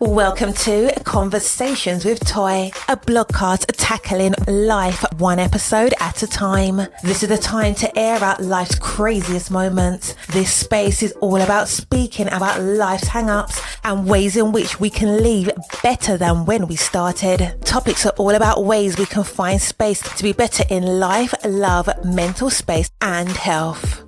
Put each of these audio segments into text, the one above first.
Welcome to Conversations with Toy, a blogcast tackling life one episode at a time. This is the time to air out life's craziest moments. This space is all about speaking about life's hang-ups and ways in which we can leave better than when we started. Topics are all about ways we can find space to be better in life, love, mental space, and health.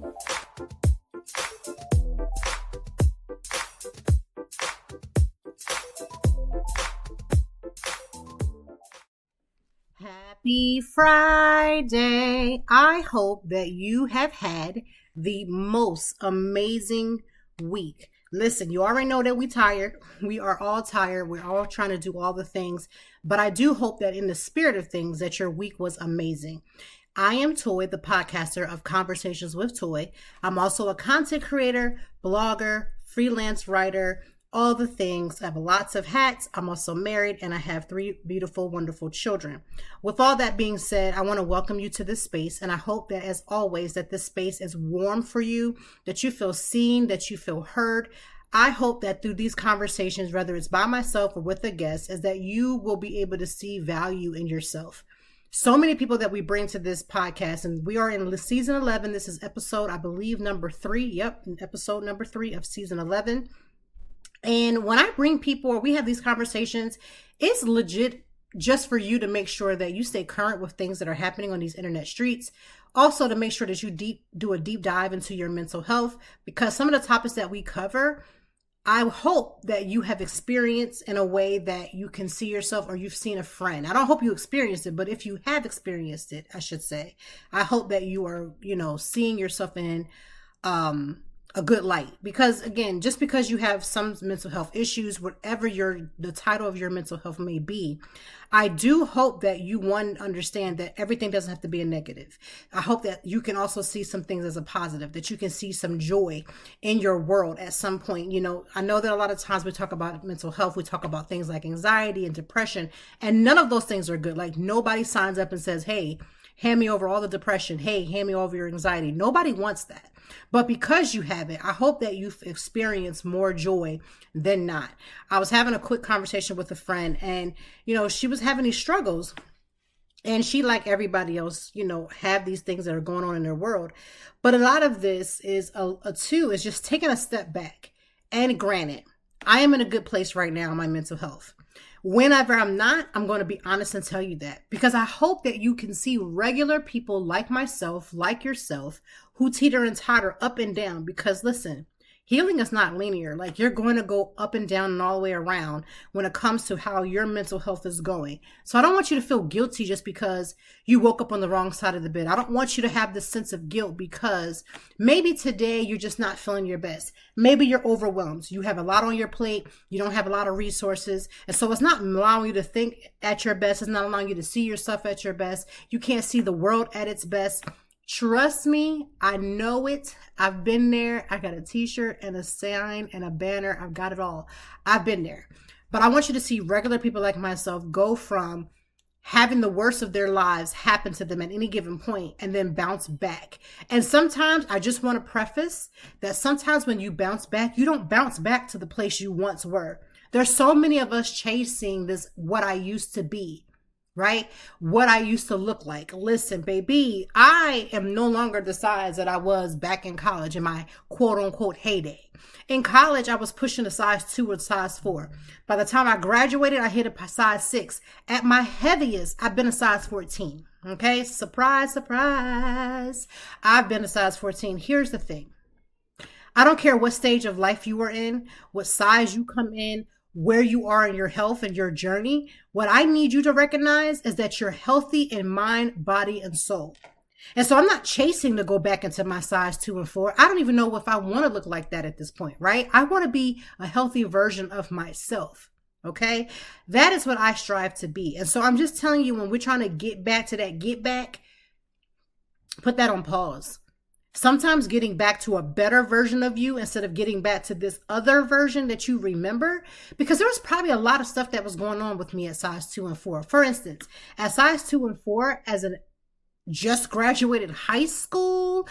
Happy Friday. I hope that you have had the most amazing week. Listen, you already know that we're tired. We are all tired. We're all trying to do all the things. But I do hope that in the spirit of things that your week was amazing. I am Toy, the podcaster of Conversations with Toy. I'm also a content creator, blogger, freelance writer, all the things. I have lots of hats. I'm also married and I have 3 beautiful, wonderful children. With all that being said, I want to welcome you to this space. And I hope that as always, that this space is warm for you, that you feel seen, that you feel heard. I hope that through these conversations, whether it's by myself or with a guest, is that you will be able to see value in yourself. So many people that we bring to this podcast, and we are in season 11. This is episode, I believe, number 3. Yep, episode number 3 of season 11. And when I bring people or we have these conversations, it's legit just for you to make sure that you stay current with things that are happening on these internet streets. Also to make sure that you do a deep dive into your mental health, because some of the topics that we cover, I hope that you have experienced in a way that you can see yourself or you've seen a friend. I don't hope you experienced it, but if you have experienced it, I should say, I hope that you are, seeing yourself in, a good light. Because again, just because you have some mental health issues, whatever the title of your mental health may be, I do hope that you understand that everything doesn't have to be a negative. I hope that you can also see some things as a positive, that you can see some joy in your world at some point. I know that a lot of times we talk about mental health, we talk about things like anxiety and depression, and none of those things are good. Like nobody signs up and says, hey, hand me over all the depression. Hey, hand me over your anxiety. Nobody wants that. But because you have it, I hope that you've experienced more joy than not. I was having a quick conversation with a friend and, she was having these struggles and she, like everybody else, have these things that are going on in their world. But a lot of this is is just taking a step back. And granted, I am in a good place right now in my mental health. Whenever I'm not, I'm going to be honest and tell you that, because I hope that you can see regular people like myself, like yourself, who teeter and totter up and down. Because listen, healing is not linear. Like you're going to go up and down and all the way around when it comes to how your mental health is going. So I don't want you to feel guilty just because you woke up on the wrong side of the bed. I don't want you to have this sense of guilt because maybe today you're just not feeling your best. Maybe you're overwhelmed. You have a lot on your plate. You don't have a lot of resources. And so it's not allowing you to think at your best. It's not allowing you to see yourself at your best. You can't see the world at its best. Trust me, I know it. I've been there. I got a t-shirt and a sign and a banner. I've got it all. I've been there. But I want you to see regular people like myself go from having the worst of their lives happen to them at any given point and then bounce back. And sometimes I just want to preface that sometimes when you bounce back, you don't bounce back to the place you once were. There's so many of us chasing this, what I used to be. Right? What I used to look like. Listen, baby, I am no longer the size that I was back in college in my quote unquote heyday. In college, I was pushing a size 2 or size 4. By the time I graduated, I hit a size 6. At my heaviest, I've been a size 14. Okay? Surprise, surprise. I've been a size 14. Here's the thing. I don't care what stage of life you are in, what size you come in, where you are in your health and your journey. What I need you to recognize is that you're healthy in mind, body, and soul. And so I'm not chasing to go back into my size 2 and 4. I don't even know if I want to look like that at this point, right? I want to be a healthy version of myself. Okay. That is what I strive to be. And so I'm just telling you, when we're trying to get back to that get back, put that on pause. Sometimes getting back to a better version of you instead of getting back to this other version that you remember, because there was probably a lot of stuff that was going on with me at size 2 and 4. For instance, at size 2 and 4, as a just graduated high school,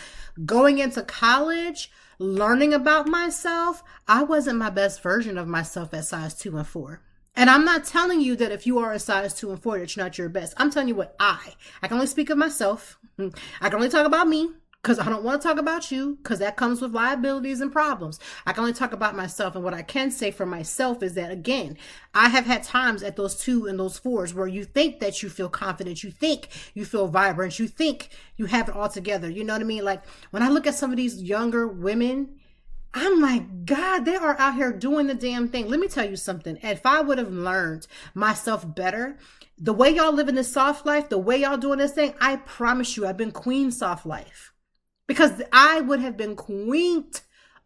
going into college, learning about myself. I wasn't my best version of myself at size 2 and 4. And I'm not telling you that if you are a size 2 and 4, that you're not your best. I'm telling you what I can only speak of myself. I can only talk about me because I don't want to talk about you because that comes with liabilities and problems. I can only talk about myself. And what I can say for myself is that, again, I have had times at those 2 and those 4s where you think that you feel confident. You think you feel vibrant. You think you have it all together. You know what I mean? Like when I look at some of these younger women, I'm like, God, they are out here doing the damn thing. Let me tell you something. If I would have learned myself better, the way y'all living this soft life, the way y'all doing this thing, I promise you, I've been queen soft life. Because I would have been queen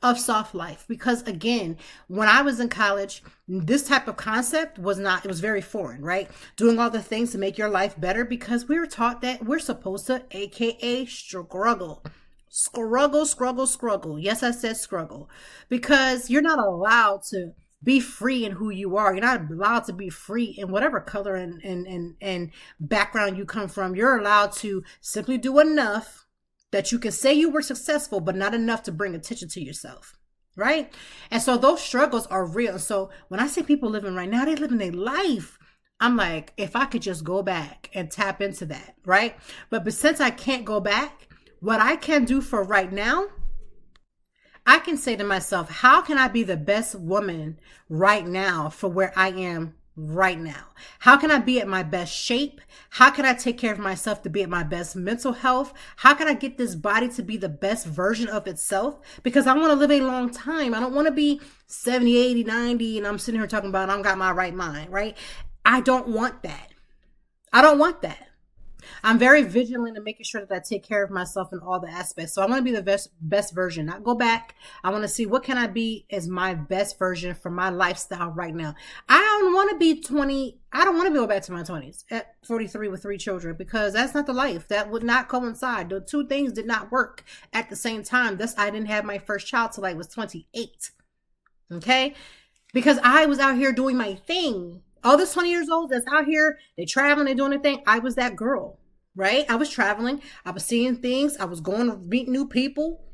of soft life. Because again, when I was in college, this type of concept was not, it was very foreign, right? Doing all the things to make your life better because we were taught that we're supposed to, AKA struggle. Struggle. Yes, I said struggle. Because you're not allowed to be free in who you are. You're not allowed to be free in whatever color and background you come from. You're allowed to simply do enough that you can say you were successful, but not enough to bring attention to yourself, right? And so those struggles are real. And so when I see people living right now, they living their life. I'm like, if I could just go back and tap into that, right? But since I can't go back, what I can do for right now, I can say to myself, how can I be the best woman right now for where I am right now? How can I be at my best shape? How can I take care of myself to be at my best mental health? How can I get this body to be the best version of itself? Because I want to live a long time. I don't want to be 70, 80, 90, and I'm sitting here talking about I don't got my right mind, right? I don't want that. I don't want that. I'm very vigilant in making sure that I take care of myself in all the aspects. So I want to be the best version, not go back. I want to see what can I be as my best version for my lifestyle right now. I don't want to be 20. I don't want to go back to my 20s at 43 with 3 children because that's not the life. That would not coincide. The 2 things did not work at the same time. I didn't have my first child till I was 28. Okay? Because I was out here doing my thing. All the 20 years old that's out here, they traveling, they doing their thing. I was that girl, right? I was traveling. I was seeing things. I was going to meet new people.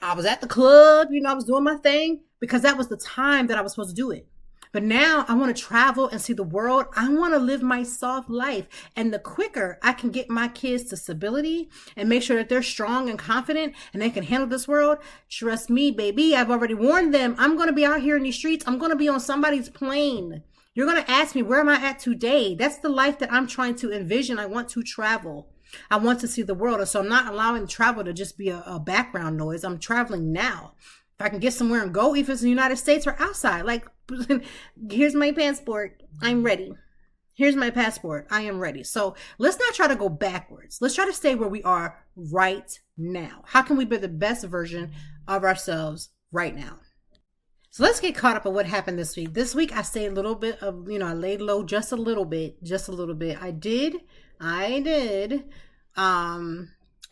I was at the club, I was doing my thing because that was the time that I was supposed to do it. But now I want to travel and see the world. I want to live my soft life. And the quicker I can get my kids to stability and make sure that they're strong and confident and they can handle this world, trust me, baby, I've already warned them. I'm going to be out here in these streets. I'm going to be on somebody's plane. You're going to ask me, where am I at today? That's the life that I'm trying to envision. I want to travel. I want to see the world. And so I'm not allowing travel to just be a background noise. I'm traveling now. If I can get somewhere and go, if it's in the United States or outside, like, here's my passport. I'm ready. Here's my passport. I am ready. So let's not try to go backwards. Let's try to stay where we are right now. How can we be the best version of ourselves right now? So let's get caught up on what happened this week. This week, I stayed a little bit of, I laid low just a little bit. I did. I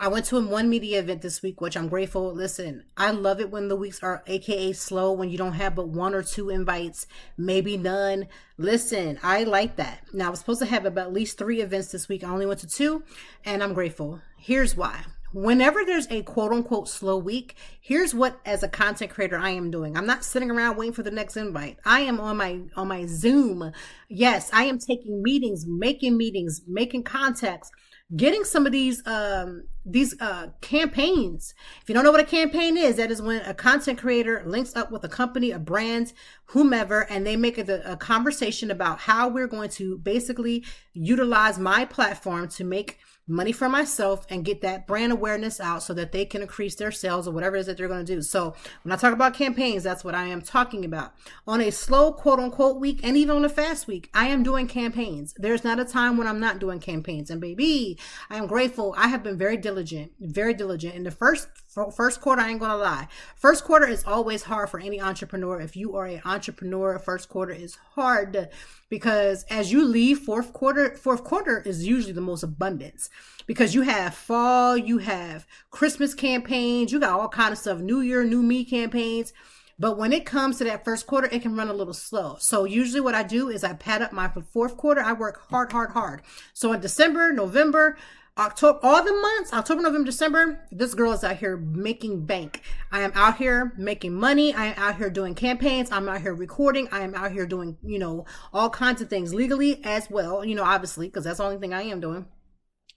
went to a one media event this week, which I'm grateful. Listen, I love it when the weeks are AKA slow, when you don't have but 1 or 2 invites, maybe none. Listen, I like that. Now, I was supposed to have about at least 3 events this week. I only went to 2, and I'm grateful. Here's why. Whenever there's a quote unquote slow week, here's what as a content creator I am doing. I'm not sitting around waiting for the next invite. I am on my Zoom. Yes, I am taking meetings, making contacts, getting some of these campaigns. If you don't know what a campaign is, that is when a content creator links up with a company, a brand, whomever, and they make a conversation about how we're going to basically utilize my platform to make money for myself and get that brand awareness out so that they can increase their sales or whatever it is that they're going to do. So when I talk about campaigns, that's what I am talking about. On a slow quote unquote week and even on a fast week, I am doing campaigns. There's not a time when I'm not doing campaigns. And baby, I am grateful. I have been very diligent. In the first quarter, I ain't going to lie. First quarter is always hard for any entrepreneur. If you are an entrepreneur, first quarter is hard because as you leave fourth quarter is usually the most abundance because you have fall, you have Christmas campaigns, you got all kind of stuff, New Year, New Me campaigns. But when it comes to that first quarter, it can run a little slow. So usually what I do is I pad up my fourth quarter. I work hard. So in December, November, October, all the months, October, November, December, this girl is out here making bank. I am out here making money. I am out here doing campaigns. I'm out here recording. I am out here doing, all kinds of things legally as well, obviously, because that's the only thing I am doing.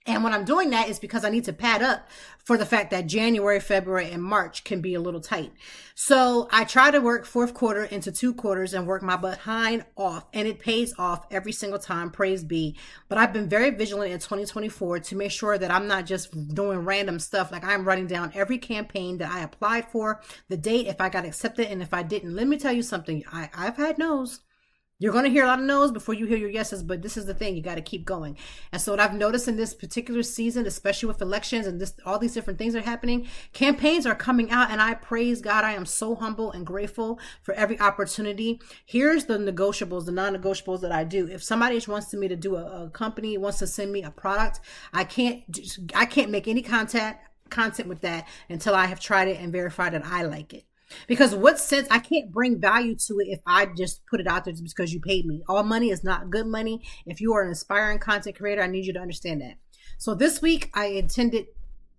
And when I'm doing that is because I need to pad up for the fact that January, February, and March can be a little tight. So I try to work fourth quarter into 2 quarters and work my behind off. And it pays off every single time, praise be. But I've been very vigilant in 2024 to make sure that I'm not just doing random stuff. Like I'm writing down every campaign that I applied for, the date, if I got accepted, and if I didn't. Let me tell you something. I've had no's. You're going to hear a lot of no's before you hear your yeses, but this is the thing. You got to keep going. And so what I've noticed in this particular season, especially with elections and all these different things are happening, campaigns are coming out, and I praise God. I am so humble and grateful for every opportunity. Here's the negotiables, the non-negotiables that I do. If somebody wants me to do a company, wants to send me a product, I can't make any content with that until I have tried it and verified that I like it. Because what sense, I can't bring value to it if I just put it out there just because you paid me. All money is not good money. If you are an inspiring content creator, I need you to understand that. So this week I attended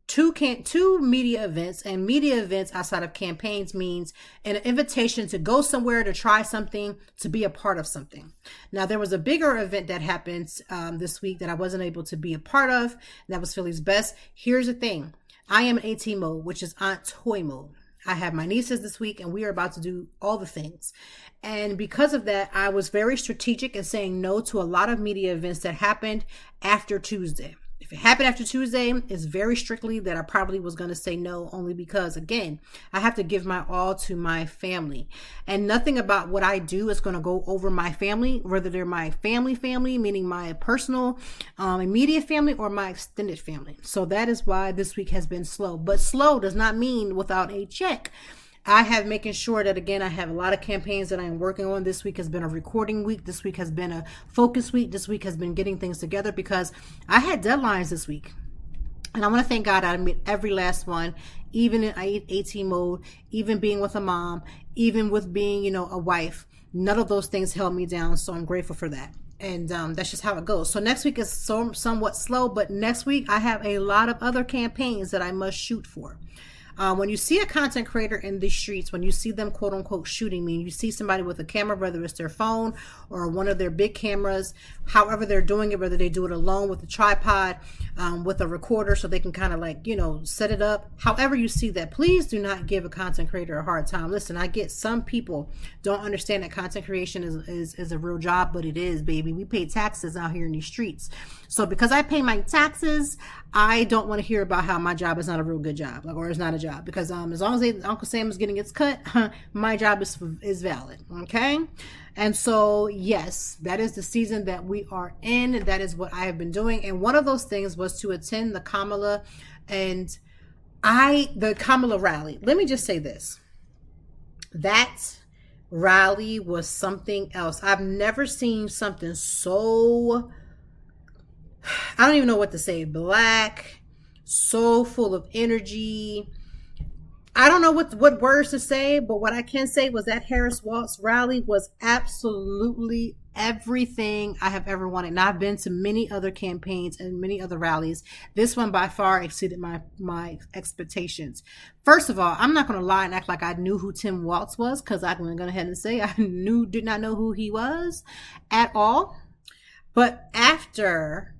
two media events, and media events outside of campaigns means an invitation to go somewhere, to try something, to be a part of something. Now there was a bigger event that happened this week that I wasn't able to be a part of. And that was Philly's Best. Here's the thing. I am in AT mode, which is Aunt Toy mode. I have my nieces this week and we are about to do all the things. And because of that, I was very strategic in saying no to a lot of media events that happened after Tuesday. If it happened after Tuesday, it's very strictly that I probably was going to say no, only because, again, I have to give my all to my family. And nothing about what I do is going to go over my family, whether they're my family, meaning my personal immediate family, or my extended family. So that is why this week has been slow. But slow does not mean without a check. I have making sure that, again, I have a lot of campaigns that I am working on. This week has been a recording week. This week has been a focus week. This week has been getting things together because I had deadlines this week. And I want to thank God I met every last one, even in AT mode, even being with a mom, even with being, a wife. None of those things held me down. So I'm grateful for that. And that's just how it goes. So next week is somewhat slow, but next week I have a lot of other campaigns that I must shoot for. When you see a content creator in the streets, when you see them quote unquote shooting me, you see somebody with a camera, whether it's their phone or one of their big cameras, however they're doing it, whether they do it alone with a tripod, with a recorder so they can kind of set it up. However you see that, please do not give a content creator a hard time. Listen, I get some people don't understand that content creation is a real job, but it is, baby. We pay taxes out here in these streets. So because I pay my taxes, I don't want to hear about how my job is not a real good job, or it's not a job, because as long as Uncle Sam is getting its cut, my job is valid. Okay. And so, yes, that is the season that we are in. That is what I have been doing. And one of those things was to attend the Kamala rally. Let me just say this. That rally was something else. I've never seen something so, I don't even know what to say, black, so full of energy. I don't know what words to say, but what I can say was that Harris Waltz rally was absolutely everything I have ever wanted. And I've been to many other campaigns and many other rallies. This one by far exceeded my expectations. First of all, I'm not going to lie and act like I knew who Tim Waltz was, because I'm going to go ahead and say I did not know who he was at all. But after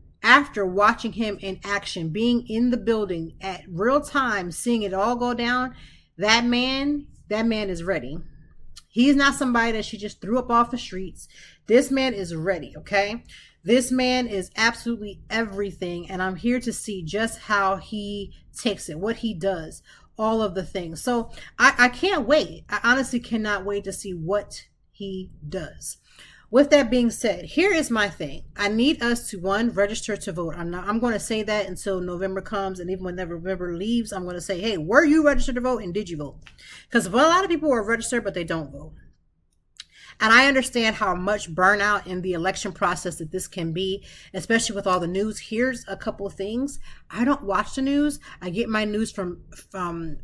watching him in action, being in the building at real time, seeing it all go down, that man is ready. He's not somebody that she just threw up off the streets. This man is ready, okay? This man is absolutely everything, and I'm here to see just how he takes it, what he does, all of the things. So I can't wait. I honestly cannot wait to see what he does. With that being said, here is my thing. I need us to, one, register to vote. I'm going to say that until November comes, and even when November leaves, I'm going to say, hey, were you registered to vote and did you vote? Because a lot of people are registered, but they don't vote. And I understand how much burnout in the election process that this can be, especially with all the news. Here's a couple of things. I don't watch the news. I get my news from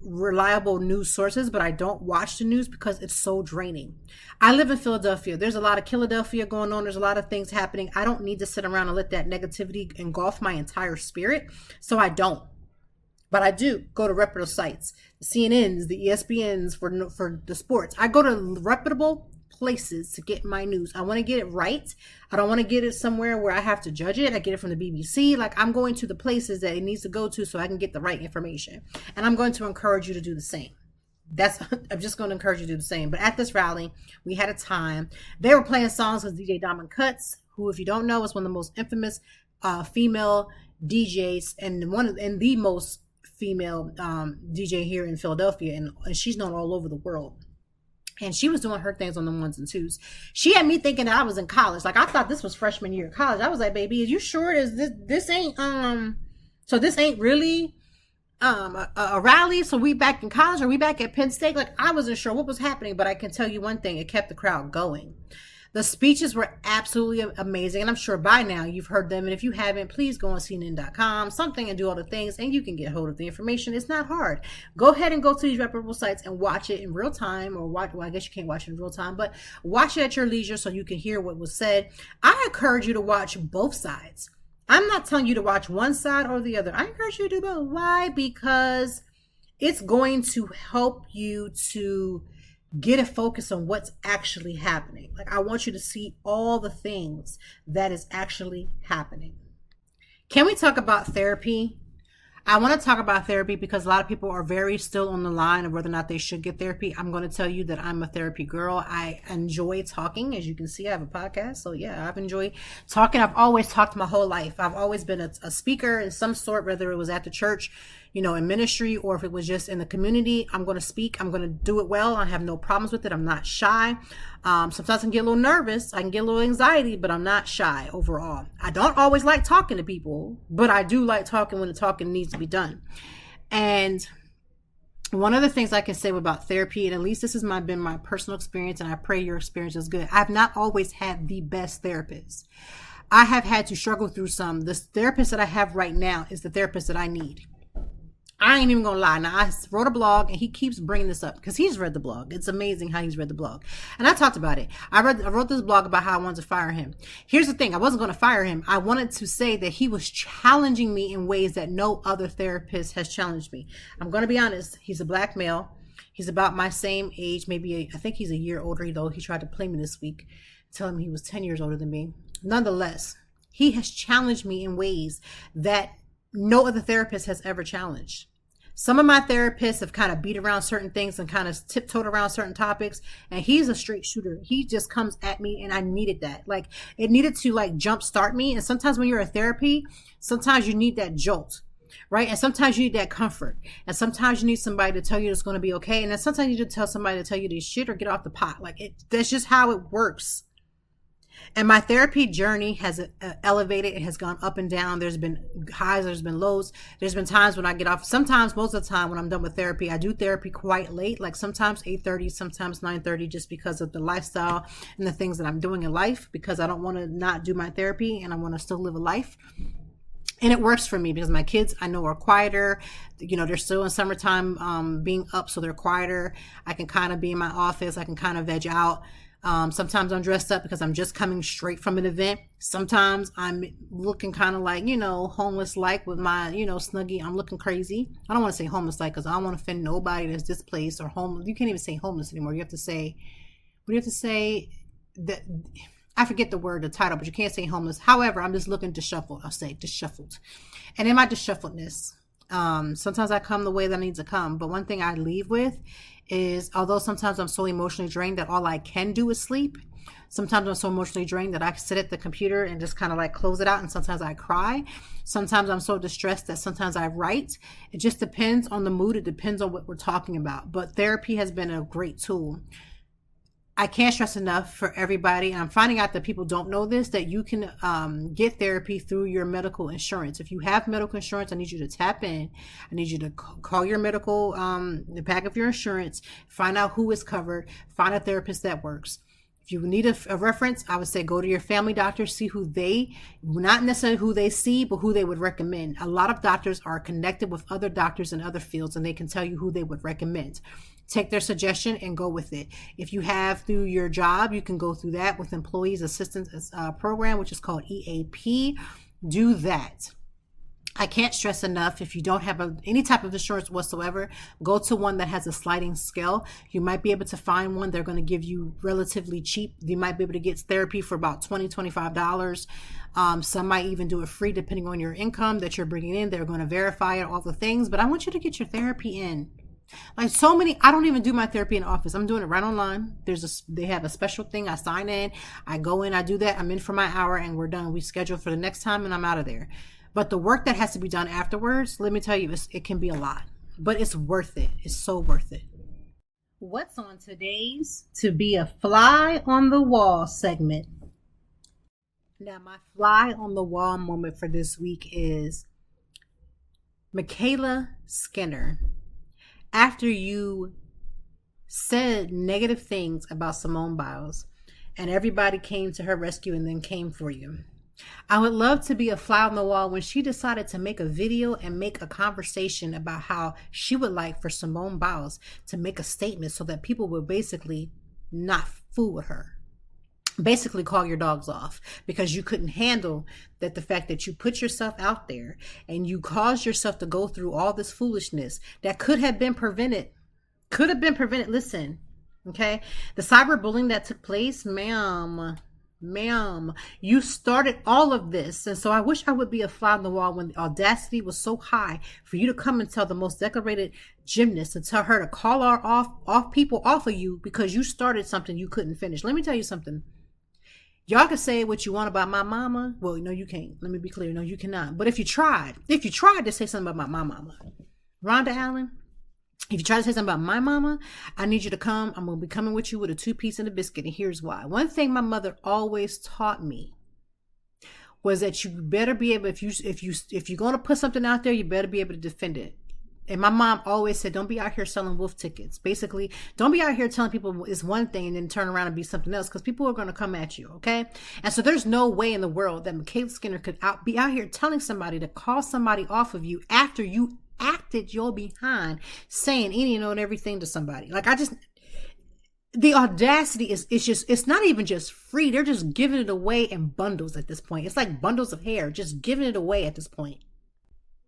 reliable news sources, but I don't watch the news because it's so draining. I live in Philadelphia. There's a lot of Philadelphia going on. There's a lot of things happening. I don't need to sit around and let that negativity engulf my entire spirit. So I don't. But I do go to reputable sites, the CNNs, the ESPNs for the sports. I go to reputable places to get my news. I want to get it right. I don't want to get it somewhere where I have to judge it. I get it from the BBC. Like, I'm going to the places that it needs to go to so I can get the right information. And I'm going to encourage you to do the same. I'm just going to encourage you to do the same. But at this rally, we had a time. They were playing songs with DJ Diamond Cuts, who, if you don't know, is one of the most infamous female DJs and the most female DJ here in Philadelphia, and she's known all over the world. And she was doing her things on the ones and twos. She had me thinking that I was in college. Like, I thought this was freshman year of college. I was like, baby, are you sure this ain't so this ain't really a rally? So we back in college, or we back at Penn State? Like, I wasn't sure what was happening, but I can tell you one thing, it kept the crowd going. The speeches were absolutely amazing, and I'm sure by now you've heard them. And if you haven't, please go on CNN.com, something, and do all the things, and you can get hold of the information. It's not hard. Go ahead and go to these reputable sites and watch it in real time, or well, I guess you can't watch it in real time, but watch it at your leisure so you can hear what was said. I encourage you to watch both sides. I'm not telling you to watch one side or the other. I encourage you to do both. Why? Because it's going to help you to get a focus on what's actually happening. Like, I want you to see all the things that is actually happening. Can we talk about therapy? I want to talk about therapy because a lot of people are very still on the line of whether or not they should get therapy. I'm going to tell you that I'm a therapy girl. I enjoy talking. As you can see, I have a podcast. So yeah, I've enjoyed talking. I've always talked my whole life. I've always been a speaker in some sort, whether it was at the church, in ministry, or if it was just in the community. I'm going to speak. I'm going to do it well. I have no problems with it. I'm not shy. Sometimes I can get a little nervous. I can get a little anxiety, but I'm not shy overall. I don't always like talking to people, but I do like talking when the talking needs to be done. And one of the things I can say about therapy, and at least this has been my personal experience, and I pray your experience is good. I've not always had the best therapist. I have had to struggle through some. The therapist that I have right now is the therapist that I need. I ain't even gonna lie. Now, I wrote a blog, and he keeps bringing this up because he's read the blog. It's amazing how he's read the blog. And I talked about it. I wrote this blog about how I wanted to fire him. Here's the thing. I wasn't going to fire him. I wanted to say that he was challenging me in ways that no other therapist has challenged me. I'm going to be honest. He's a black male. He's about my same age. I think he's a year older, though. He tried to play me this week, telling me he was 10 years older than me. Nonetheless, he has challenged me in ways that no other therapist has ever challenged. Some of my therapists have kind of beat around certain things and kind of tiptoed around certain topics, and he's a straight shooter. He just comes at me, and I needed that. Like, it needed to jumpstart me. And sometimes when you're in therapy, sometimes you need that jolt, right? And sometimes you need that comfort. And sometimes you need somebody to tell you it's going to be okay. And then sometimes you need to tell somebody to tell you this shit or get off the pot. That's just how it works. And my therapy journey has elevated. It has gone up and down. There's been highs. There's been lows. There's been times when I get off. Sometimes, most of the time when I'm done with therapy, I do therapy quite late, like sometimes 8:30, sometimes 9:30, just because of the lifestyle and the things that I'm doing in life, because I don't want to not do my therapy and I want to still live a life. And it works for me because my kids, I know, are quieter. They're still in summertime being up, so they're quieter. I can kind of be in my office. I can kind of veg out. Sometimes I'm dressed up because I'm just coming straight from an event. Sometimes I'm looking kind of like, homeless like with my, Snuggie. I'm looking crazy. I don't want to say homeless like because I don't want to offend nobody that's displaced or homeless. You can't even say homeless anymore. You have to say, that I forget the title, but you can't say homeless. However, I'm just looking disheveled. I'll say disheveled. And in my disheveledness, sometimes I come the way that I need to come. But one thing I leave with is, although sometimes I'm so emotionally drained that all I can do is sleep, sometimes I'm so emotionally drained that I sit at the computer and just kind of close it out. And sometimes I cry. Sometimes I'm so distressed that sometimes I write. It just depends on the mood. It depends on what we're talking about. But therapy has been a great tool. I can't stress enough for everybody, and I'm finding out that people don't know this, that you can get therapy through your medical insurance. If you have medical insurance, I need you to tap in. I need you to call your the back of your insurance, find out who is covered, find a therapist that works. If If you need a reference, I would say go to your family doctor, see who they, not necessarily who they see, but who they would recommend. A lot of doctors are connected with other doctors in other fields, and they can tell you who they would recommend. Take their suggestion and go with it. If you have through your job, you can go through that with Employees Assistance Program, which is called EAP. Do that. I can't stress enough, if you don't have any type of insurance whatsoever, go to one that has a sliding scale. You might be able to find one. They're going to give you relatively cheap. You might be able to get therapy for about $20, $25. Some might even do it free depending on your income that you're bringing in. They're going to verify it, all the things. But I want you to get your therapy in. Like so many, I don't even do my therapy in the office. I'm doing it right online. They have a special thing. I sign in, I go in, I do that. I'm in for my hour and we're done. We schedule for the next time and I'm out of there. But the work that has to be done afterwards, let me tell you, it can be a lot, but it's worth it. It's so worth it. What's on today's To Be a Fly on the Wall segment? Now, my fly on the wall moment for this week is Michaela Skinner. After you said negative things about Simone Biles and everybody came to her rescue and then came for you, I would love to be a fly on the wall when she decided to make a video and make a conversation about how she would like for Simone Biles to make a statement so that people would basically not fool with her. Basically call your dogs off because you couldn't handle that, the fact that you put yourself out there and you caused yourself to go through all this foolishness that could have been prevented. Listen, okay? The cyberbullying that took place, ma'am, you started all of this. And so I wish I would be a fly on the wall when the audacity was so high for you to come and tell the most decorated gymnast and tell her to call her off people off of you because you started something you couldn't finish. Let me tell you something. Y'all can say what you want about my mama. Well, no, you can't. Let me be clear. No, you cannot. But if you tried to say something about my mama, Rhonda Allen, if you try to say something about my mama, I need you to come. I'm going to be coming with you with a 2-piece and a biscuit. And here's why. One thing my mother always taught me was that you better be able, if you're going to put something out there, you better be able to defend it. And my mom always said, don't be out here selling wolf tickets. Basically, don't be out here telling people it's one thing and then turn around and be something else, because people are going to come at you, okay? And so there's no way in the world that Michaela Skinner could be out here telling somebody to call somebody off of you after you acted your behind saying any and everything to somebody. Like, the audacity it's not even just free. They're just giving it away in bundles at this point. It's like bundles of hair, just giving it away at this point.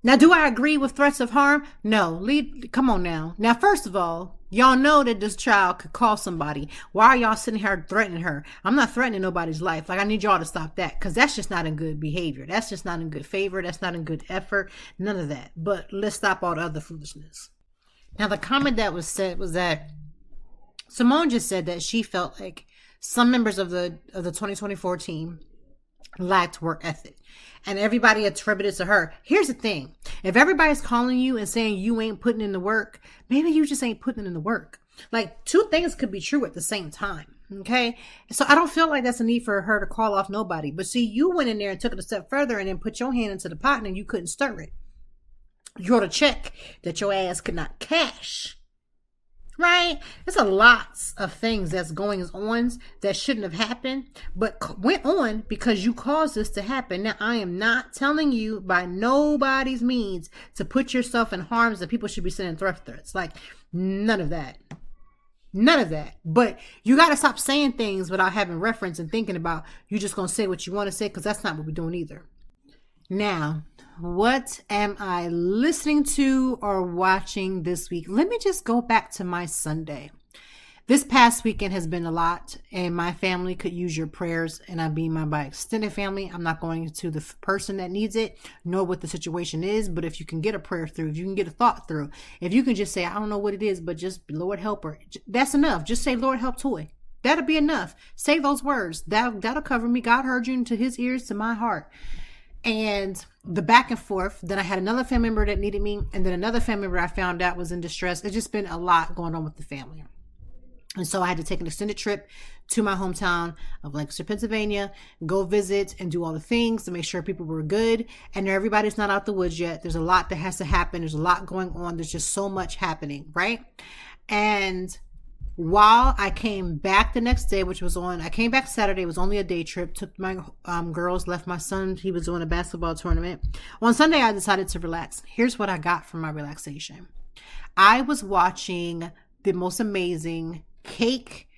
Now, do I agree with threats of harm? No. Come on now. Now, first of all, y'all know that this child could call somebody. Why are y'all sitting here threatening her? I'm not threatening nobody's life. Like, I need y'all to stop that, because that's just not in good behavior. That's just not in good favor. That's not in good effort. None of that. But let's stop all the other foolishness. Now, the comment that was said was that Simone just said that she felt like some members of the 2024 team lacked work ethic. And everybody attributed to her. Here's the thing. If everybody's calling you and saying you ain't putting in the work, maybe you just ain't putting in the work. Like, two things could be true at the same time. Okay. So I don't feel like that's a need for her to call off nobody. But see, you went in there and took it a step further and then put your hand into the pot and you couldn't stir it. You wrote a check that your ass could not cash. Right? There's a lots of things that's going on that shouldn't have happened, but went on because you caused this to happen. Now, I am not telling you by nobody's means to put yourself in harms that people should be sending threats. Like, none of that. None of that. But you got to stop saying things without having reference and thinking about you just going to say what you want to say, because that's not what we're doing either. Now, what am I listening to or watching this week? Let me just go back to my Sunday. This past weekend has been a lot, and my family could use your prayers, and I mean by extended family. I'm not going to the person that needs it, know what the situation is, but if you can get a prayer through, if you can get a thought through, if you can just say, I don't know what it is, but just Lord help her, that's enough. Just say, Lord help Toy. That'll be enough. Say those words. That'll cover me. God heard you into his ears to my heart. And the back and forth, then I had another family member that needed me, and then another family member I found out was in distress. It's just been a lot going on with the family. And so I had to take an extended trip to my hometown of Lancaster, Pennsylvania, go visit and do all the things to make sure people were good. And everybody's not out the woods yet. There's a lot that has to happen. There's a lot going on. There's just so much happening, right? And while I came back the next day, I came back Saturday, it was only a day trip, took my girls, left my son, he was doing a basketball tournament. On Sunday, I decided to relax. Here's what I got from my relaxation. I was watching the most amazing cake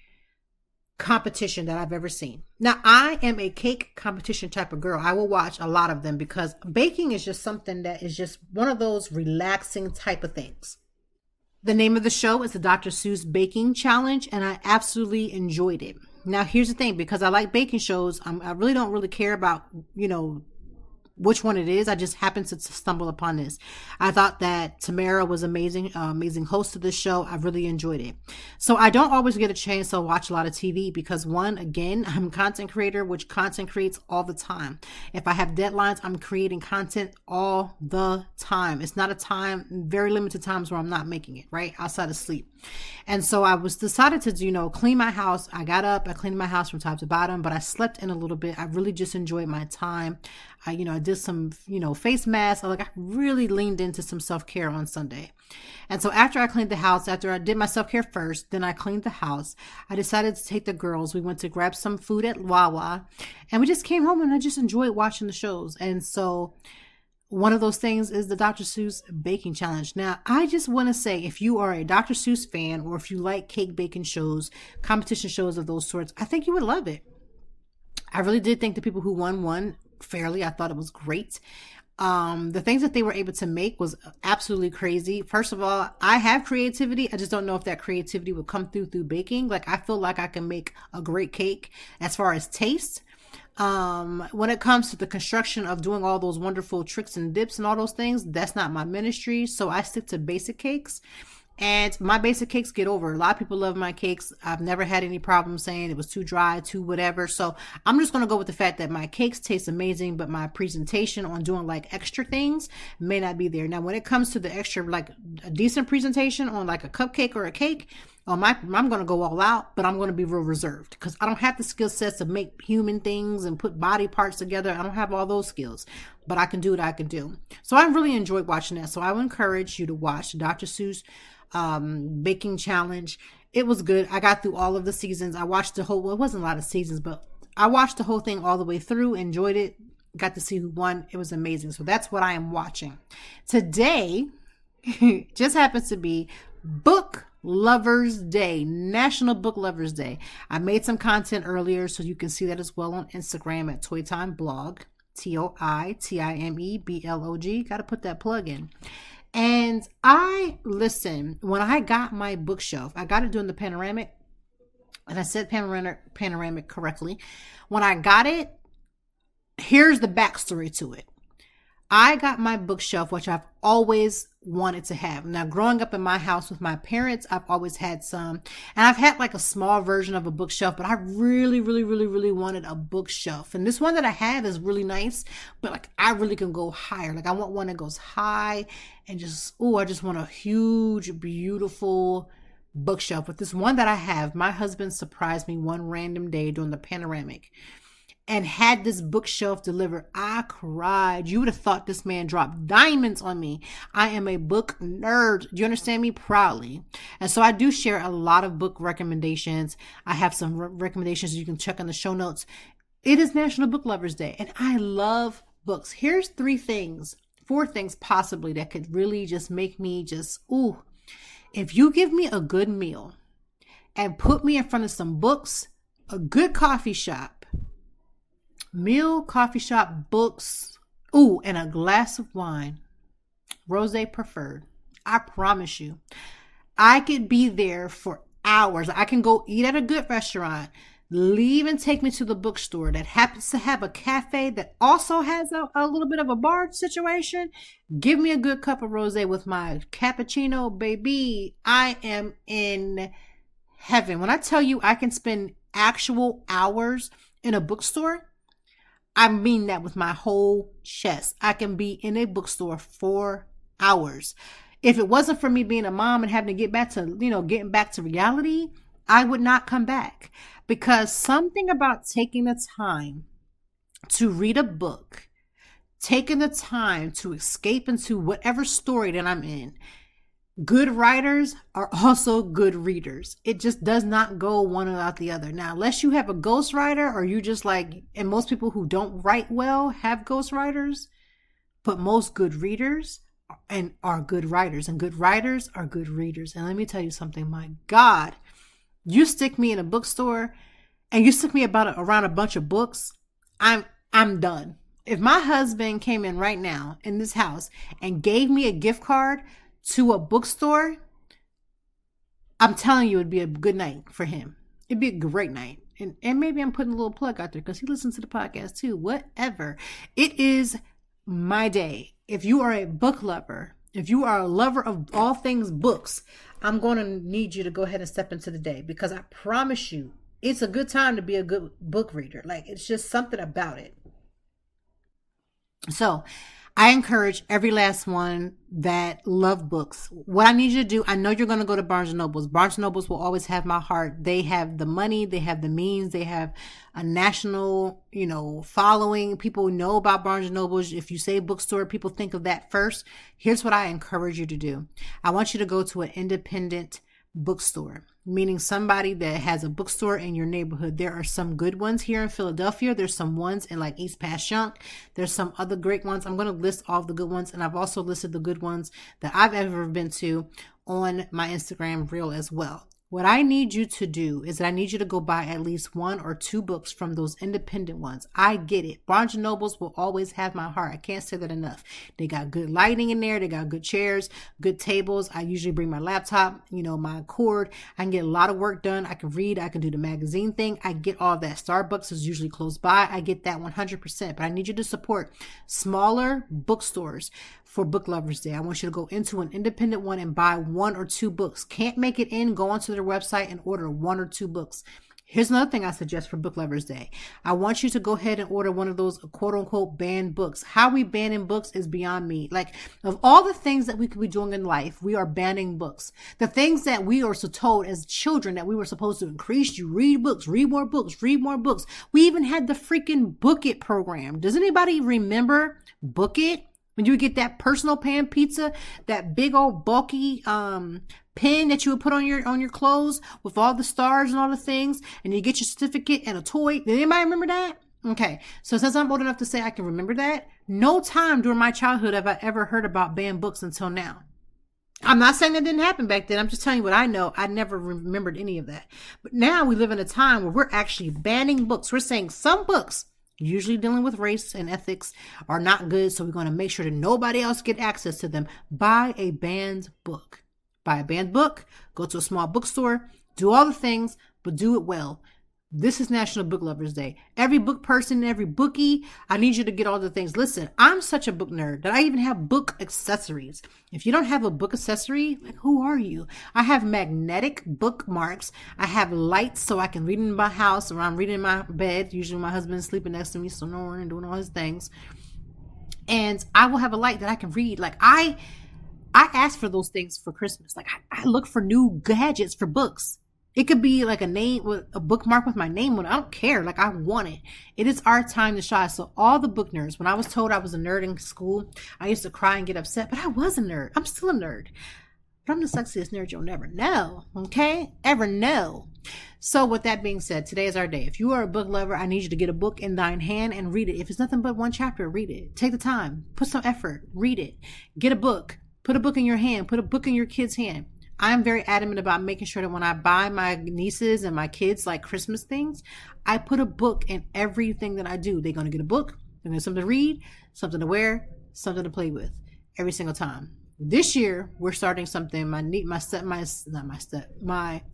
competition that I've ever seen. Now, I am a cake competition type of girl. I will watch a lot of them because baking is just something that is just one of those relaxing type of things. The name of the show is the Dr. Seuss Baking Challenge, and I absolutely enjoyed it. Now, here's the thing, because I like baking shows, I really don't really care about, which one it is. I just happened to stumble upon this. I thought that Tamara was amazing, amazing host of this show. I really enjoyed it. So I don't always get a chance to watch a lot of TV because again, I'm a content creator, which content creates all the time. If I have deadlines, I'm creating content all the time. It's not very limited times where I'm not making it, right? Outside of sleep. And so I was decided to, clean my house. I got up, I cleaned my house from top to bottom, but I slept in a little bit. I really just enjoyed my time. I did some, face masks. I really leaned into some self-care on Sunday. And so after I cleaned the house, after I did my self-care first, then I cleaned the house, I decided to take the girls. We went to grab some food at Wawa and we just came home and I just enjoyed watching the shows. And so one of those things is the Dr. Seuss Baking Challenge. Now, I just want to say, if you are a Dr. Seuss fan or if you like cake baking shows, competition shows of those sorts, I think you would love it. I really did think the people who won fairly. I thought it was great. The things that they were able to make was absolutely crazy. First of all, I have creativity. I just don't know if that creativity would come through baking. I feel like I can make a great cake as far as taste. When it comes to the construction of doing all those wonderful tricks and dips and all those things, that's not my ministry. So I stick to basic cakes. And my basic cakes get over. A lot of people love my cakes. I've never had any problem saying it was too dry, too whatever. So I'm just going to go with the fact that my cakes taste amazing, but my presentation on doing extra things may not be there. Now, when it comes to the extra, a decent presentation on a cupcake or a cake, I'm going to go all out, but I'm going to be real reserved because I don't have the skill sets to make human things and put body parts together. I don't have all those skills, but I can do what I can do. So I really enjoyed watching that. So I would encourage you to watch Dr. Seuss Baking Challenge. It was good. I got through all of the seasons. I watched it wasn't a lot of seasons, but I watched the whole thing all the way through, enjoyed it, got to see who won. It was amazing. So that's what I am watching. Today just happens to be Book Lovers Day, National Book Lovers Day. I made some content earlier, so you can see that as well on Instagram at Toytime Blog, ToiTimeBlog. Got to put that plug in. And when I got my bookshelf, I got it doing the panoramic, and I said panoramic correctly. When I got it, here's the backstory to it. I got my bookshelf, which I've always wanted to have. Now, growing up in my house with my parents, I've always had some, and I've had a small version of a bookshelf, but I really, really, really, really wanted a bookshelf. And this one that I have is really nice, but I really can go higher. I want one that goes high and I just want a huge, beautiful bookshelf. But this one that I have, my husband surprised me one random day during the panoramic and had this bookshelf delivered. I cried. You would have thought this man dropped diamonds on me. I am a book nerd. Do you understand me? Proudly. And so I do share a lot of book recommendations. I have some recommendations you can check in the show notes. It is National Book Lovers Day, and I love books. Here's 4 things possibly that could really just make me if you give me a good meal and put me in front of some books, a good coffee shop, books, and a glass of wine, rosé preferred, I promise you, I could be there for hours. I can go eat at a good restaurant, leave and take me to the bookstore that happens to have a cafe that also has a little bit of a bar situation. Give me a good cup of rosé with my cappuccino, baby. I am in heaven. When I tell you I can spend actual hours in a bookstore, I mean that with my whole chest. I can be in a bookstore for hours. If it wasn't for me being a mom and having to get back to, getting back to reality, I would not come back, because something about taking the time to read a book, taking the time to escape into whatever story that I'm in, good writers are also good readers. It just does not go one without the other. Now, unless you have a ghostwriter or you just like, and most people who don't write well have ghostwriters, but most good readers are good writers, and good writers are good readers. And let me tell you something, my God, you stick me in a bookstore and you stick me around a bunch of books, I'm done. If my husband came in right now in this house and gave me a gift card to a bookstore, I'm telling you, it'd be a good night for him. It'd be a great night. And maybe I'm putting a little plug out there because he listens to the podcast too. Whatever. It is my day. If you are a book lover, if you are a lover of all things books, I'm going to need you to go ahead and step into the day, because I promise you, it's a good time to be a good book reader. Like, it's just something about it. So I encourage every last one that love books. What I need you to do, I know you're going to go to Barnes & Nobles. Barnes & Nobles will always have my heart. They have the money. They have the means. They have a national, following. People know about Barnes & Nobles. If you say bookstore, people think of that first. Here's what I encourage you to do. I want you to go to an independent bookstore, meaning somebody that has a bookstore in your neighborhood. There are some good ones here in Philadelphia. There's some ones in like East Passyunk. There's some other great ones. I'm going to list all the good ones, and I've also listed the good ones that I've ever been to on my Instagram reel as well. What I need you to do is that I need you to go buy at least 1 or 2 books from those independent ones. I get it. Barnes & Nobles will always have my heart. I can't say that enough. They got good lighting in there. They got good chairs, good tables. I usually bring my laptop, my cord. I can get a lot of work done. I can read. I can do the magazine thing. I get all that. Starbucks is usually close by. I get that 100%. But I need you to support smaller bookstores for Book Lovers Day. I want you to go into an independent one and buy 1 or 2 books. Can't make it in, go onto their website and order 1 or 2 books. Here's another thing I suggest for Book Lovers Day. I want you to go ahead and order one of those quote unquote banned books. How we banning books is beyond me. Like, of all the things that we could be doing in life, we are banning books. The things that we are so told as children that we were supposed to increase, you read books, read more books, read more books. We even had the freaking Book It program. Does anybody remember Book It? When you would get that personal pan pizza, that big old bulky pin that you would put on your clothes with all the stars and all the things, and you get your certificate and a toy. Did anybody remember that? Okay, so since I'm old enough to say I can remember that, no time during my childhood have I ever heard about banned books until now. I'm not saying that didn't happen back then. I'm just telling you what I know. I never remembered any of that. But now we live in a time where we're actually banning books. We're saying some books, usually dealing with race and ethics, are not good, so we're going to make sure that nobody else get access to them. Buy a banned book. Buy a banned book, go to a small bookstore, do all the things, but do it well. This is National Book Lovers Day. Every book person, every bookie, I need you to get all the things. Listen, I'm such a book nerd that I even have book accessories. If you don't have a book accessory, like, who are you? I have magnetic bookmarks. I have lights so I can read in my house, or I'm reading in my bed. Usually my husband's sleeping next to me, snoring and doing all his things. And I will have a light that I can read. Like, I ask for those things for Christmas. Like, I look for new gadgets for books. It could be like a name with a bookmark with my name on it. I don't care. Like, I want it. It is our time to shine. So all the book nerds, when I was told I was a nerd in school, I used to cry and get upset, but I was a nerd. I'm still a nerd. But I'm the sexiest nerd you'll never know. Okay? Ever know. So with that being said, today is our day. If you are a book lover, I need you to get a book in thine hand and read it. If it's nothing but 1 chapter, read it. Take the time. Put some effort. Read it. Get a book. Put a book in your hand. Put a book in your kid's hand. I'm very adamant about making sure that when I buy my nieces and my kids like Christmas things, I put a book in everything that I do. They're going to get a book. They're going to get something to read, something to wear, something to play with every single time. This year, we're starting something. My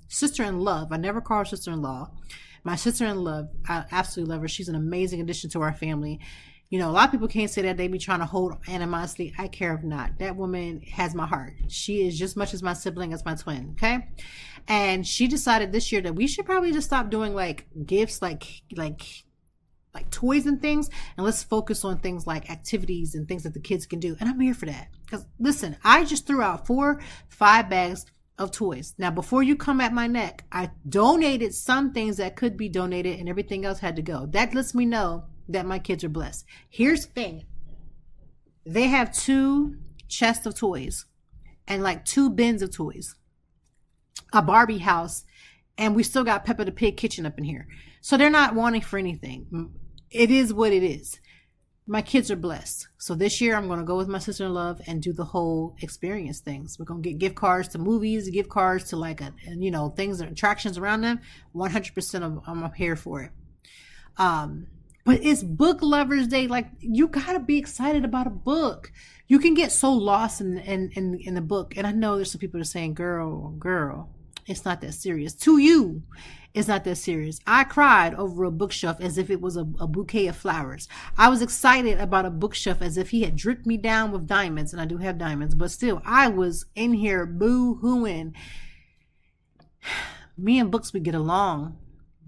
sister-in-law. I never call her sister-in-law. My sister-in-law, I absolutely love her. She's an amazing addition to our family. A lot of people can't say that they be trying to hold animosity. I care if not. That woman has my heart. She is just much as my sibling as my twin. Okay. And she decided this year that we should probably just stop doing like gifts, like toys and things. And let's focus on things like activities and things that the kids can do. And I'm here for that. Because listen, I just threw out 4-5 bags of toys. Now, before you come at my neck, I donated some things that could be donated and everything else had to go. That lets me know that my kids are blessed. Here's the thing. They have 2 chests of toys. and like 2 bins of toys, a Barbie house, and we still got Peppa the Pig kitchen up in here. So they're not wanting for anything. It is what it is. My kids are blessed. So this year I'm going to go with my sister-in-law and do the whole experience things. We're going to get gift cards to movies, gift cards to like, things, attractions around them. 100% I'm up here for it. But it's Book Lovers Day. Like, you got to be excited about a book. You can get so lost in the book. And I know there's some people that are saying, girl, it's not that serious. To you, it's not that serious. I cried over a bookshelf as if it was a bouquet of flowers. I was excited about a bookshelf as if he had dripped me down with diamonds, and I do have diamonds, but still, I was in here boo-hooing. Me and books, we get along.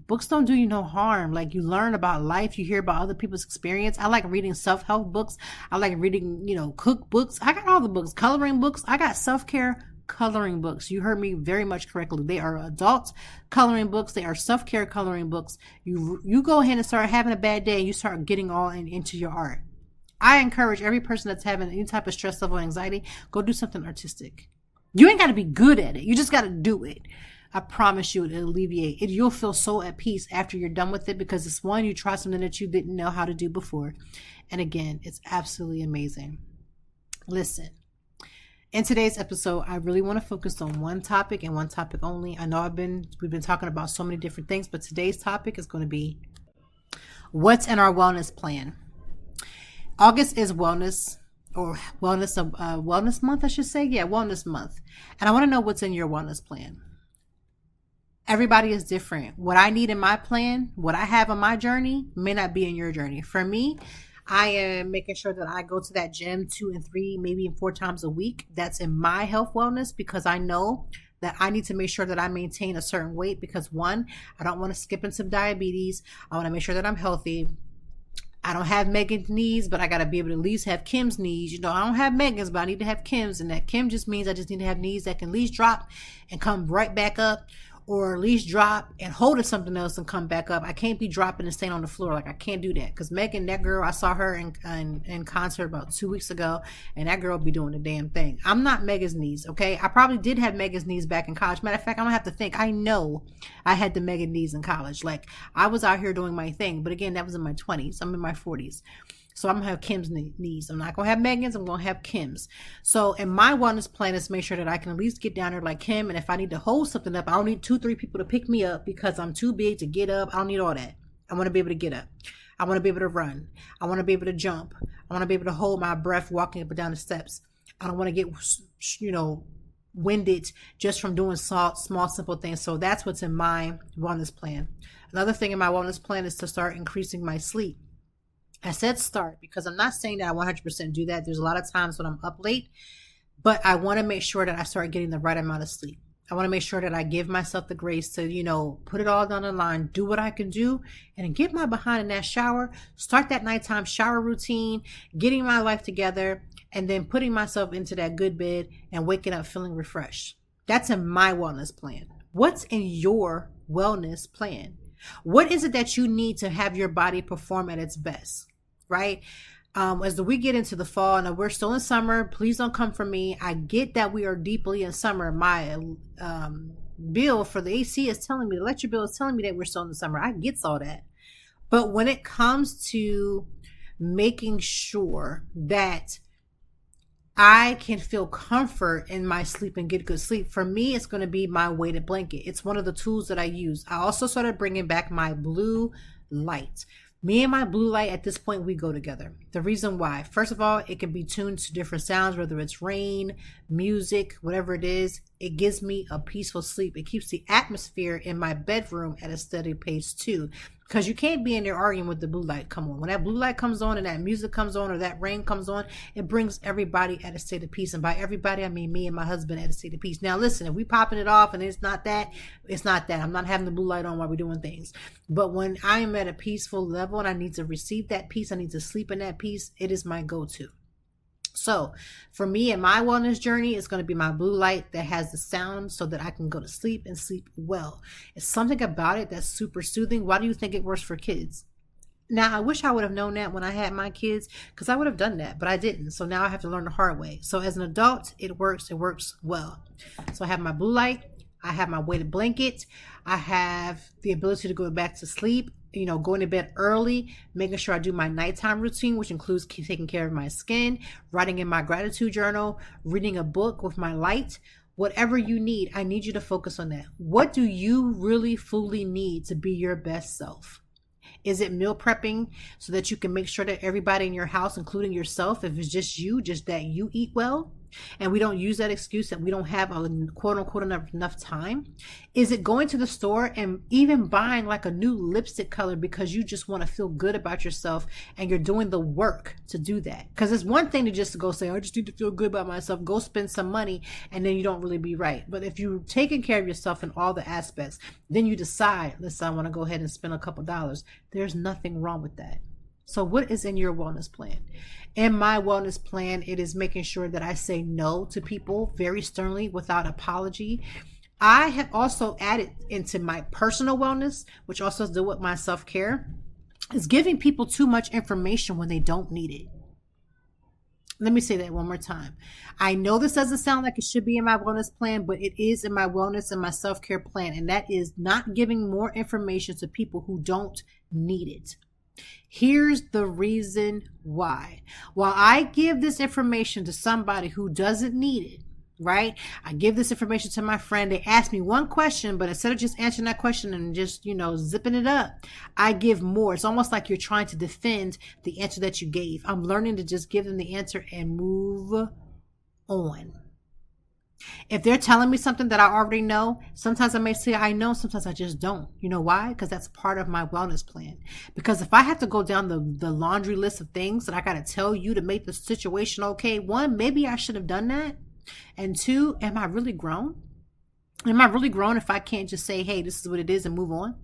Books don't do you no harm. Like, you learn about life. You hear about other people's experience. I like reading self-help books. I like reading, cookbooks. I got all the books, coloring books. I got self-care coloring books. You heard me very much correctly. They are adult coloring books. They are self-care coloring books. You go ahead and start having a bad day and you start getting all into your art. I encourage every person that's having any type of stress level, anxiety, go do something artistic. You ain't got to be good at it. You just got to do it. I promise you it'll alleviate it. You'll feel so at peace after you're done with it, because it's one, you try something that you didn't know how to do before. And again, it's absolutely amazing. Listen. In today's episode, I really want to focus on one topic and one topic only. I know we've been talking about so many different things, but today's topic is going to be what's in our wellness plan. August is wellness month, I should say. Yeah, wellness month. And I want to know what's in your wellness plan. Everybody is different. What I need in my plan, what I have on my journey, may not be in your journey. For me, I am making sure that I go to that gym 2 and 3, maybe 4 times a week. That's in my health wellness, because I know that I need to make sure that I maintain a certain weight, because one, I don't want to skip into diabetes. I want to make sure that I'm healthy. I don't have Megan's knees, but I got to be able to at least have Kim's knees. I don't have Megan's, but I need to have Kim's. And that Kim just means I just need to have knees that can at least drop and come right back up, or at least drop and hold to something else and come back up. I can't be dropping and staying on the floor. Like, I can't do that. Because Megan, that girl, I saw her in concert about 2 weeks ago, and that girl be doing the damn thing. I'm not Megan's knees, okay? I probably did have Megan's knees back in college. Matter of fact, I'm going to have to think. I know I had the Megan knees in college. Like, I was out here doing my thing. But again, that was in my 20s. I'm in my 40s. So I'm going to have Kim's knees. I'm not going to have Megan's. I'm going to have Kim's. So in my wellness plan is make sure that I can at least get down there like Kim. And if I need to hold something up, I don't need 2-3 people to pick me up because I'm too big to get up. I don't need all that. I want to be able to get up. I want to be able to run. I want to be able to jump. I want to be able to hold my breath walking up and down the steps. I don't want to get, winded just from doing small, simple things. So that's what's in my wellness plan. Another thing in my wellness plan is to start increasing my sleep. I said start because I'm not saying that I 100% do that. There's a lot of times when I'm up late, but I want to make sure that I start getting the right amount of sleep. I want to make sure that I give myself the grace to, put it all down the line, do what I can do, and get my behind in that shower, start that nighttime shower routine, getting my life together, and then putting myself into that good bed and waking up feeling refreshed. That's in my wellness plan. What's in your wellness plan? What is it that you need to have your body perform at its best? Right? As we get into the fall, and we're still in summer, please don't come for me. I get that we are deeply in summer. My bill for the AC is telling me, the electric bill is telling me that we're still in the summer. I get all that. But when it comes to making sure that I can feel comfort in my sleep and get good sleep, for me, it's going to be my weighted blanket. It's one of the tools that I use. I also started bringing back my blue light. Me and my blue light, at this point, we go together. The reason why, first of all, it can be tuned to different sounds, whether it's rain, music, whatever it is. It gives me a peaceful sleep. It keeps the atmosphere in my bedroom at a steady pace too. Because you can't be in there arguing with the blue light come on. When that blue light comes on and that music comes on or that rain comes on, it brings everybody at a state of peace. And by everybody, I mean me and my husband at a state of peace. Now listen, if we popping it off and it's not that, it's not that. I'm not having the blue light on while we're doing things. But when I am at a peaceful level and I need to receive that peace, I need to sleep in that peace, it is my go-to. So for me and my wellness journey, it's going to be my blue light that has the sound so that I can go to sleep and sleep well. It's something about it that's super soothing. Why do you think it works for kids? Now, I wish I would have known that when I had my kids, because I would have done that, but I didn't. So now I have to learn the hard way. So as an adult, it works well. So I have my blue light, I have my weighted blanket, I have the ability to go back to sleep, going to bed early, making sure I do my nighttime routine, which includes taking care of my skin, writing in my gratitude journal, reading a book with my light. Whatever you need, I need you to focus on that. What do you really fully need to be your best self? Is it meal prepping so that you can make sure that everybody in your house, including yourself, if it's just you, just that you eat well? And we don't use that excuse that we don't have a quote unquote enough time. Is it going to the store and even buying like a new lipstick color because you just want to feel good about yourself and you're doing the work to do that? Because it's one thing to just go say, I just need to feel good about myself, go spend some money, and then you don't really be right. But if you're taking care of yourself in all the aspects, then you decide, listen, I want to go ahead and spend a couple dollars. There's nothing wrong with that. So what is in your wellness plan? In my wellness plan, it is making sure that I say no to people very sternly without apology. I have also added into my personal wellness, which also has to do with my self-care, is giving people too much information when they don't need it. Let me say that one more time. I know this doesn't sound like it should be in my wellness plan, but it is in my wellness and my self-care plan. And that is not giving more information to people who don't need it. Here's the reason why. While I give this information to somebody who doesn't need it, right? I give this information to my friend. They ask me one question, but instead of just answering that question and just, zipping it up, I give more. It's almost like you're trying to defend the answer that you gave. I'm learning to just give them the answer and move on. If they're telling me something that I already know, sometimes I may say I know, sometimes I just don't. You know why? Because that's part of my wellness plan. Because if I have to go down the laundry list of things that I got to tell you to make the situation okay, one, maybe I should have done that. And two, am I really grown? Am I really grown if I can't just say, hey, this is what it is and move on?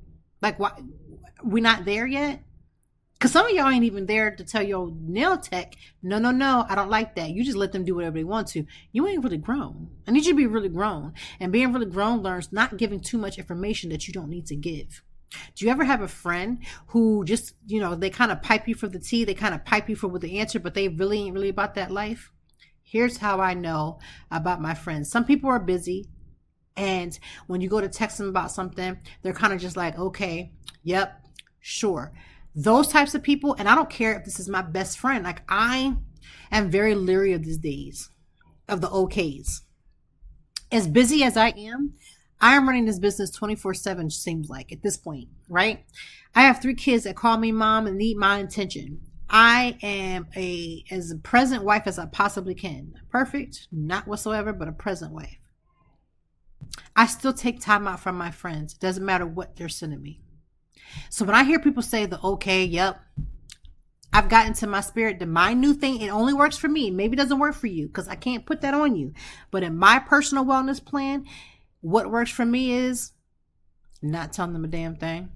Like, why? We're not there yet? Because some of y'all ain't even there to tell your nail tech, no, I don't like that. You just let them do whatever they want to. You ain't really grown. I need you to be really grown. And being really grown learns not giving too much information that you don't need to give. Do you ever have a friend who just, they kind of pipe you for the tea, they kind of pipe you for what the answer, but they really ain't really about that life? Here's how I know about my friends. Some people are busy, and when you go to text them about something, they're kind of just like, okay, yep, sure. Those types of people, and I don't care if this is my best friend, like I am very leery of these days, of the okays. As busy as I am running this business 24/7, seems like at this point, right? I have 3 kids that call me mom and need my attention. I am as a present wife as I possibly can. Perfect, not whatsoever, but a present wife. I still take time out from my friends. It doesn't matter what they're sending me. So when I hear people say the okay, yep, I've gotten to my spirit that my new thing, it only works for me. Maybe it doesn't work for you because I can't put that on you. But in my personal wellness plan, what works for me is not telling them a damn thing.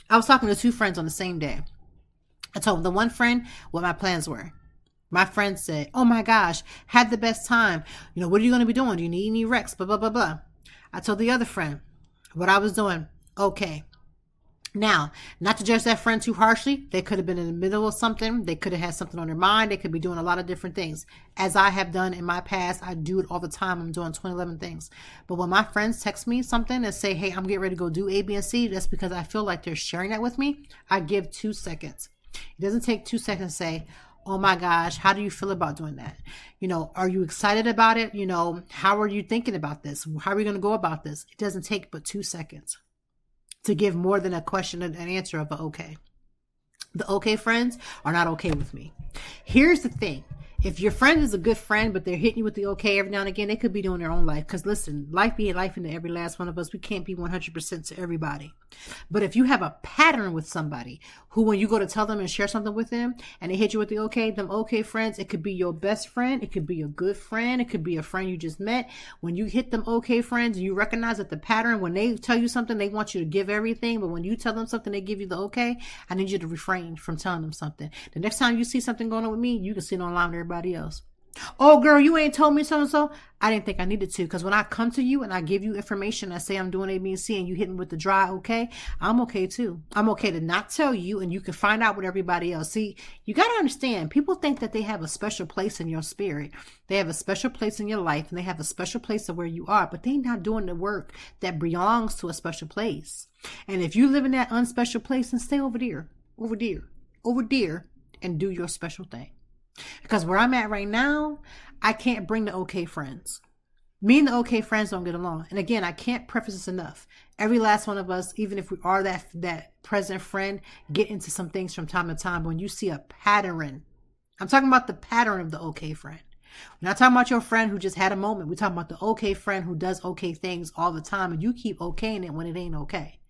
I was talking to 2 friends on the same day. I told the one friend what my plans were. My friend said, oh my gosh, had the best time. What are you going to be doing? Do you need any Rex? Blah, blah, blah, blah. I told the other friend what I was doing. Okay. Now, not to judge that friend too harshly. They could have been in the middle of something. They could have had something on their mind. They could be doing a lot of different things. As I have done in my past, I do it all the time. I'm doing 2011 things. But when my friends text me something and say, hey, I'm getting ready to go do A, B, and C, that's because I feel like they're sharing that with me. I give 2 seconds. It doesn't take 2 seconds to say, oh my gosh, how do you feel about doing that? Are you excited about it? How are you thinking about this? How are we going to go about this? It doesn't take but 2 seconds to give more than a question and an answer of an okay. The okay friends are not okay with me. Here's the thing. If your friend is a good friend, but they're hitting you with the okay every now and again, they could be doing their own life. Because listen, life be life into every last one of us. We can't be 100% to everybody. But if you have a pattern with somebody who, when you go to tell them and share something with them, and they hit you with the okay, them okay friends, it could be your best friend. It could be a good friend. It could be a friend you just met. When you hit them okay friends, you recognize that the pattern, when they tell you something, they want you to give everything. But when you tell them something, they give you the okay. I need you to refrain from telling them something. The next time you see something going on with me, you can see it online with everybody else. Oh, girl, you ain't told me so and so. I didn't think I needed to, because when I come to you and I give you information, I say I'm doing A, B, and C, and you hit me with the dry okay, I'm okay too. I'm okay to not tell you, and you can find out with everybody else. See, you got to understand, people think that they have a special place in your spirit. They have a special place in your life, and they have a special place of where you are, but they're not doing the work that belongs to a special place. And if you live in that unspecial place, then stay over there, and do your special thing. Because where I'm at right now, I can't bring the okay friends. Me and the okay friends don't get along. And again, I can't preface this enough. Every last one of us, even if we are that present friend, get into some things from time to time. But when you see a pattern, I'm talking about the pattern of the okay friend. We're not talking about your friend who just had a moment. We're talking about the okay friend who does okay things all the time, and you keep okaying it when it ain't okay.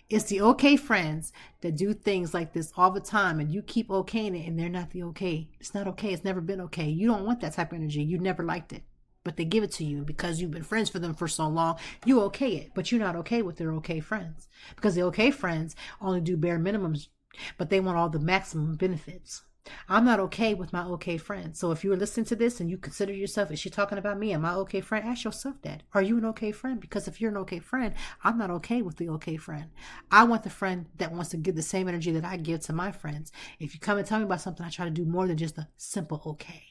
It's the okay friends that do things like this all the time, and you keep okaying it, and they're not the okay. It's not okay. It's never been okay. You don't want that type of energy. You never liked it, but they give it to you because you've been friends for them for so long. You okay it, but you're not okay with their okay friends, because the okay friends only do bare minimums, but they want all the maximum benefits. I'm not okay with my okay friend. So if you were listening to this and you consider yourself, is she talking about me? Am I okay friend? Ask yourself that. Are you an okay friend? Because if you're an okay friend, I'm not okay with the okay friend. I want the friend that wants to give the same energy that I give to my friends. If you come and tell me about something, I try to do more than just a simple okay.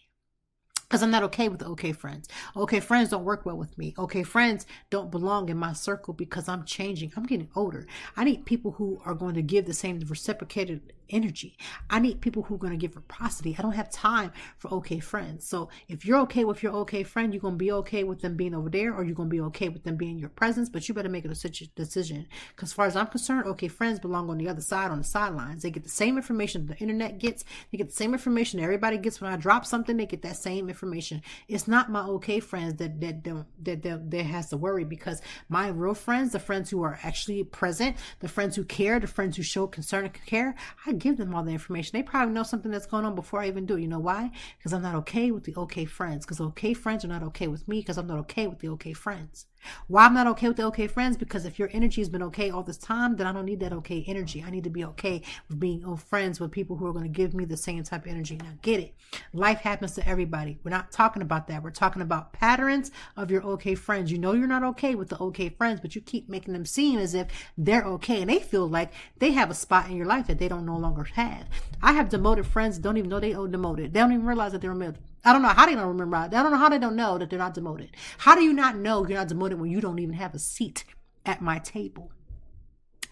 Because I'm not okay with the okay friends. Okay friends don't work well with me. Okay friends don't belong in my circle because I'm changing. I'm getting older. I need people who are going to give the same reciprocated energy. I need people who are going to give reciprocity. I don't have time for okay friends. So if you're okay with your okay friend, you're going to be okay with them being over there, or you're going to be okay with them being in your presence, but you better make a decision. Because as far as I'm concerned, okay friends belong on the other side, on the sidelines. They get the same information the internet gets. They get the same information everybody gets when I drop something. They get that same information. It's not my okay friends that has to worry, because my real friends, the friends who are actually present, the friends who care, the friends who show concern and care, I give them all the information. They probably know something that's going on before I even do it. You know why? Because I'm not okay with the okay friends. Because okay friends are not okay with me, because I'm not okay with the okay friends. Why I'm not okay with the okay friends? Because if your energy has been okay all this time, then I don't need that okay energy. I need to be okay with being friends with people who are going to give me the same type of energy. Now get it. Life happens to everybody. We're not talking about that. We're talking about patterns of your okay friends. You know you're not okay with the okay friends, but you keep making them seem as if they're okay, and they feel like they have a spot in your life that they don't no longer have. I have demoted friends that don't even know they are demoted. They don't even realize that they're demoted. I don't know how they don't remember. I don't know how they don't know that they're not demoted. How do you not know you're not demoted when you don't even have a seat at my table?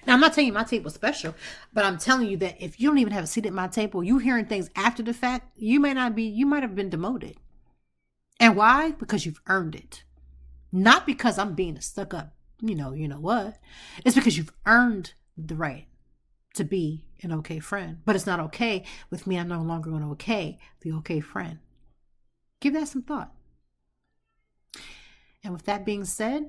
Now, I'm not telling you my table's special, but I'm telling you that if you don't even have a seat at my table, you hearing things after the fact, you might have been demoted. And why? Because you've earned it. Not because I'm being a stuck up, you know what? It's because you've earned the right to be an okay friend. But it's not okay with me. I'm no longer going to okay the okay friend. Give that some thought. And with that being said,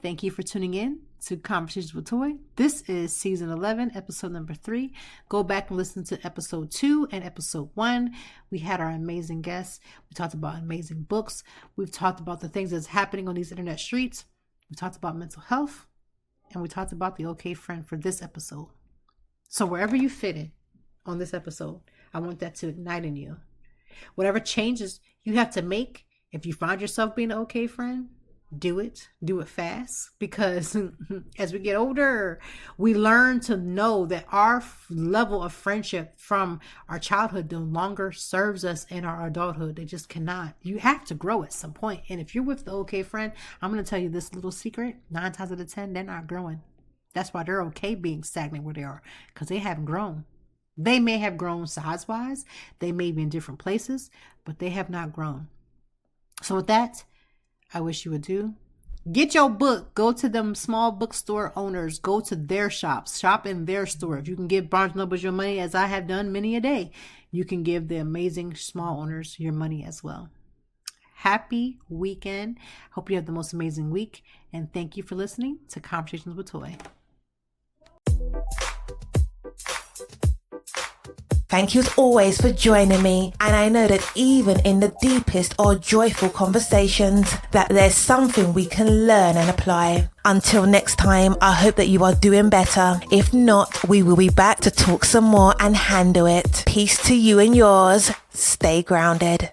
thank you for tuning in to Conversations with Toy. This is season 11, episode number 3. Go back and listen to episode 2 and episode 1. We had our amazing guests. We talked about amazing books. We've talked about the things that's happening on these internet streets. We talked about mental health. And we talked about the okay friend for this episode. So wherever you fit in on this episode, I want that to ignite in you. Whatever changes you have to make, if you find yourself being an okay friend, do it fast, because as we get older, we learn to know that our level of friendship from our childhood no longer serves us in our adulthood. They just cannot. You have to grow at some point. And if you're with the okay friend, I'm going to tell you this little secret: 9 times out of 10, they're not growing. That's why they're okay being stagnant where they are, because they haven't grown. They may have grown size-wise. They may be in different places, but they have not grown. So with that, I wish you would do. Get your book. Go to them small bookstore owners. Go to their shops. Shop in their store. If you can give Barnes & Noble your money, as I have done many a day, you can give the amazing small owners your money as well. Happy weekend. Hope you have the most amazing week. And thank you for listening to Conversations with Toy. Thank you as always for joining me, and I know that even in the deepest or joyful conversations, that there's something we can learn and apply. Until next time, I hope that you are doing better. If not, we will be back to talk some more and handle it. Peace to you and yours. Stay grounded.